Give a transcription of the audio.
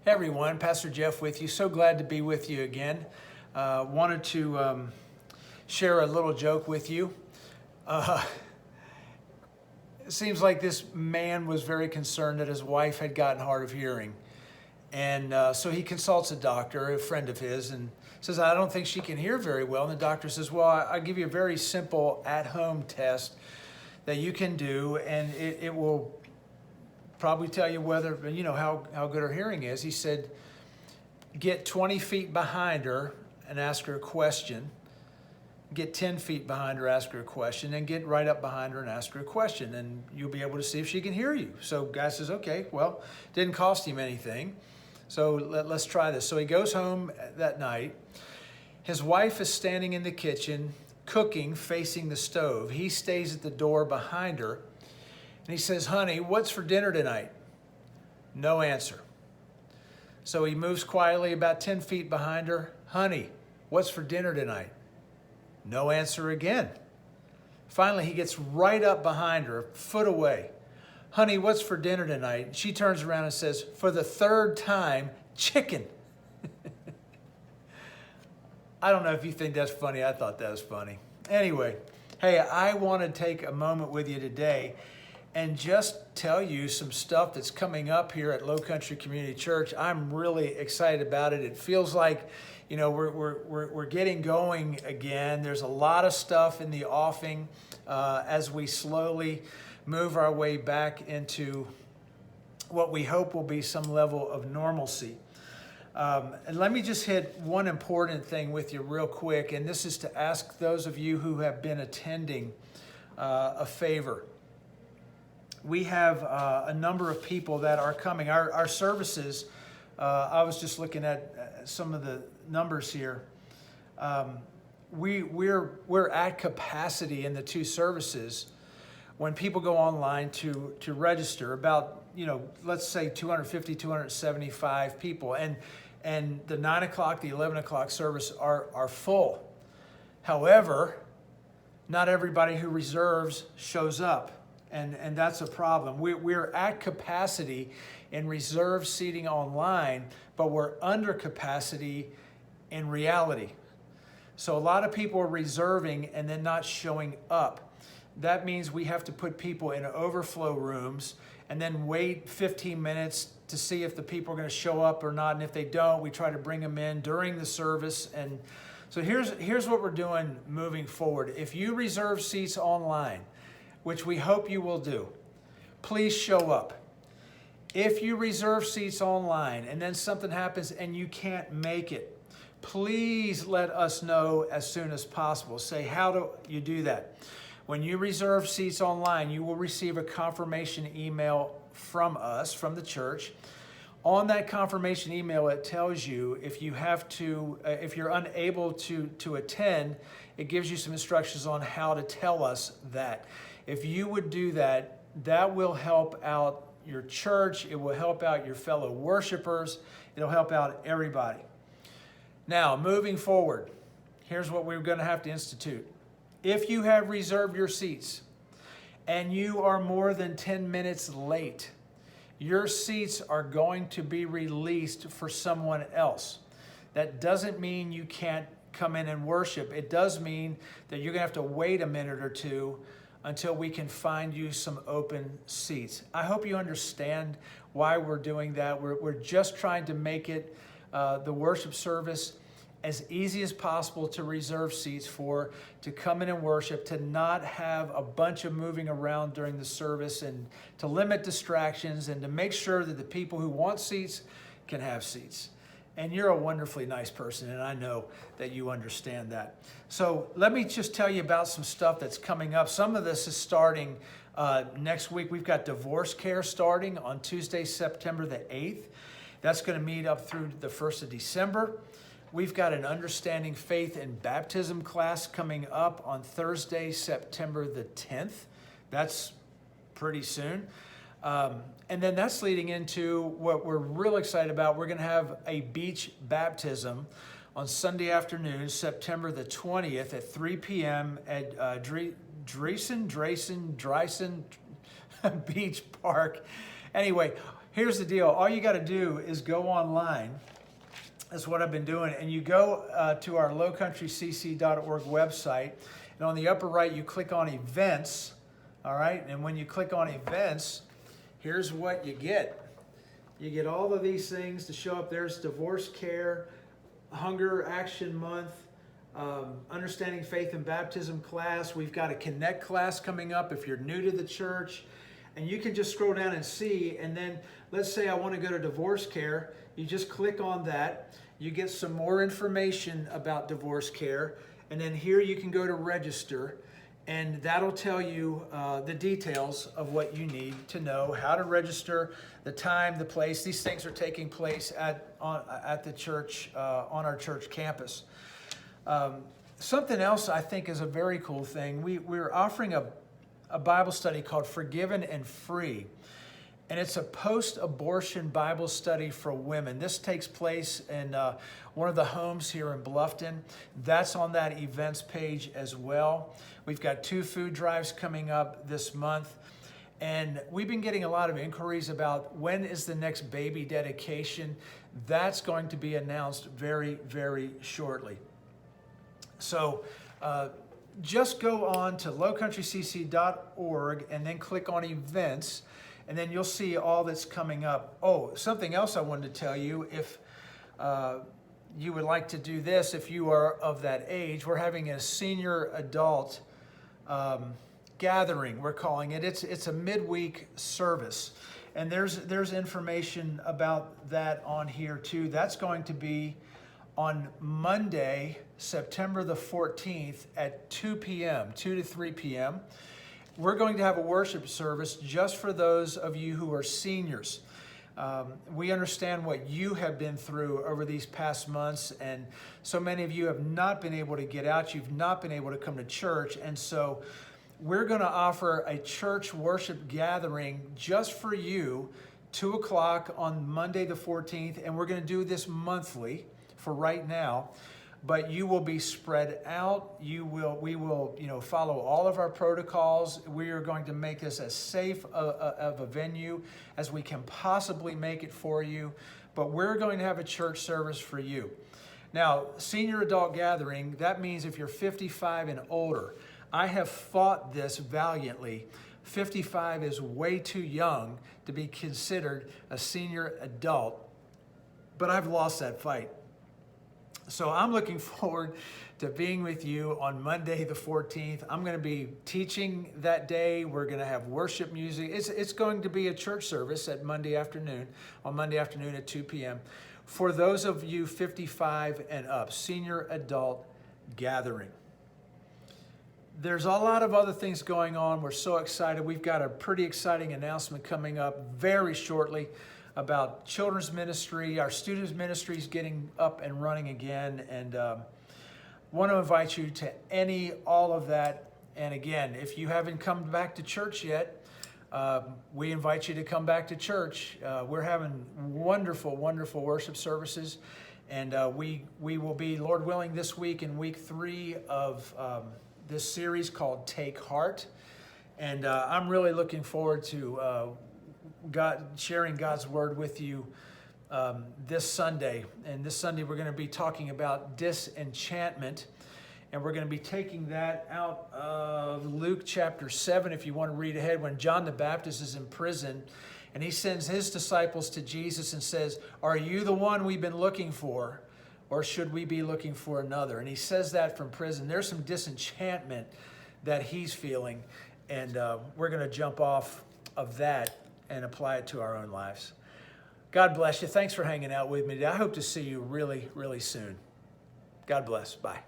Hey everyone, Pastor Jeff with you. So glad to be with you again. Wanted to share a little joke with you. It seems like this man was very concerned that his wife had gotten hard of hearing. And so he consults a doctor, a friend of his, and says, I don't think she can hear very well. And the doctor says, well, I'll give you a very simple at-home test that you can do, and it will probably tell you whether, how good her hearing is. He said, get 20 feet behind her and ask her a question. Get 10 feet behind her, ask her a question, and get right up behind her and ask her a question, and you'll be able to see if she can hear you. So guy says, okay, well, didn't cost him anything, so let's try this. So he goes home that night. His wife is standing in the kitchen, cooking, facing the stove. He stays at the door behind her, and he says, honey, what's for dinner tonight? No answer. So he moves quietly about 10 feet behind her. Honey, what's for dinner tonight? No answer again. Finally, he gets right up behind her, a foot away. Honey, what's for dinner tonight? She turns around and says, for the third time, chicken. I don't know if you think that's funny. I thought that was funny. Anyway, hey, I want to take a moment with you today and just tell you some stuff that's coming up here at LowCountry Community Church. I'm really excited about it. It feels like, we're getting going again. There's a lot of stuff in the offing as we slowly move our way back into what we hope will be some level of normalcy. And let me just hit one important thing with you real quick, and this is to ask those of you who have been attending a favor. We have a number of people that are coming. Our services, I was just looking at some of the numbers here. We're at capacity in the two services. When people go online to register, about, let's say 250, 275 people. And the 9 o'clock, the 11 o'clock service are full. However, not everybody who reserves shows up. And that's a problem. We're at capacity in reserve seating online, but we're under capacity in reality. So a lot of people are reserving and then not showing up. That means we have to put people in overflow rooms and then wait 15 minutes to see if the people are going to show up or not. And if they don't, we try to bring them in during the service. And so here's what we're doing moving forward. If you reserve seats online, which we hope you will do, please show up. If you reserve seats online and then something happens and you can't make it, please let us know as soon as possible. Say, how do you do that? When you reserve seats online, you will receive a confirmation email from us, from the church. On that confirmation email, it tells you if you're unable to attend, it gives you some instructions on how to tell us that. If you would do that, that will help out your church. It will help out your fellow worshipers. It'll help out everybody. Now, moving forward, here's what we're going to have to institute. If you have reserved your seats and you are more than 10 minutes late, your seats are going to be released for someone else. That doesn't mean you can't come in and worship. It does mean that you're going to have to wait a minute or two until we can find you some open seats. I hope you understand why we're doing that. We're just trying to make it the worship service as easy as possible to reserve seats for, to come in and worship, to not have a bunch of moving around during the service, and to limit distractions, and to make sure that the people who want seats can have seats. And you're a wonderfully nice person, and I know that you understand that. So let me just tell you about some stuff that's coming up. Some of this is starting next week. We've got divorce care starting on Tuesday, September the 8th. That's going to meet up through the 1st of December. We've got an Understanding Faith and Baptism class coming up on Thursday, September the 10th. That's pretty soon. And then that's leading into what we're real excited about. We're going to have a beach baptism on Sunday afternoon, September the 20th at 3 p.m. at Dreisen Beach Park. Anyway, here's the deal. All you got to do is go online. That's what I've been doing. And you go to our lowcountrycc.org website. And on the upper right, you click on events. All right. And when you click on events, here's what you get. You get all of these things to show up. There's divorce care, hunger action month, understanding faith and baptism class. We've got a connect class coming up if you're new to the church. And you can just scroll down and see. And then let's say I want to go to divorce care. You just click on that. You get some more information about divorce care. And then here you can go to register. And that'll tell you the details of what you need to know, how to register, the time, the place. These things are taking place at the church, on our church campus. Something else I think is a very cool thing. We're offering a Bible study called Forgiven and Free. And it's a post-abortion Bible study for women. This takes place in one of the homes here in Bluffton. That's on that events page as well. We've got 2 food drives coming up this month. And we've been getting a lot of inquiries about when is the next baby dedication. That's going to be announced very, very shortly. So just go on to lowcountrycc.org and then click on events. And then you'll see all that's coming up. Oh, something else I wanted to tell you. If you would like to do this, if you are of that age, we're having a senior adult gathering, we're calling it. It's a midweek service. And there's information about that on here too. That's going to be on Monday, September the 14th at 2 p.m., 2 to 3 p.m., we're going to have a worship service just for those of you who are seniors. We understand what you have been through over these past months, and so many of you have not been able to get out. You've not been able to come to church, and so we're going to offer a church worship gathering just for you, 2 o'clock on Monday the 14th, and we're going to do this monthly for right now. But you will be spread out. We will, follow all of our protocols. We are going to make this as safe of a venue as we can possibly make it for you. But we're going to have a church service for you. Now, senior adult gathering, that means if you're 55 and older. I have fought this valiantly. 55 is way too young to be considered a senior adult, but I've lost that fight. So I'm looking forward to being with you on Monday the 14th. I'm going to be teaching that day. We're going to have worship music. It's going to be a church service on Monday afternoon at 2 p.m. For those of you 55 and up, senior adult gathering. There's a lot of other things going on. We're so excited. We've got a pretty exciting announcement coming up very shortly about children's ministry. Our students' ministry is getting up and running again, and want to invite you to all of that. And again, if you haven't come back to church yet, we invite you to come back to church. We're having wonderful, wonderful worship services, and we will be, Lord willing, this week in week 3 of this series called Take Heart. And I'm really looking forward to sharing God's word with you this Sunday. And this Sunday we're going to be talking about disenchantment, and we're going to be taking that out of Luke chapter 7 if you want to read ahead, when John the Baptist is in prison and he sends his disciples to Jesus and says, "Are you the one we've been looking for, or should we be looking for another?" And he says that from prison. There's some disenchantment that he's feeling, and we're going to jump off of that and apply it to our own lives. God bless you. Thanks for hanging out with me today. I hope to see you really, really soon. God bless. Bye.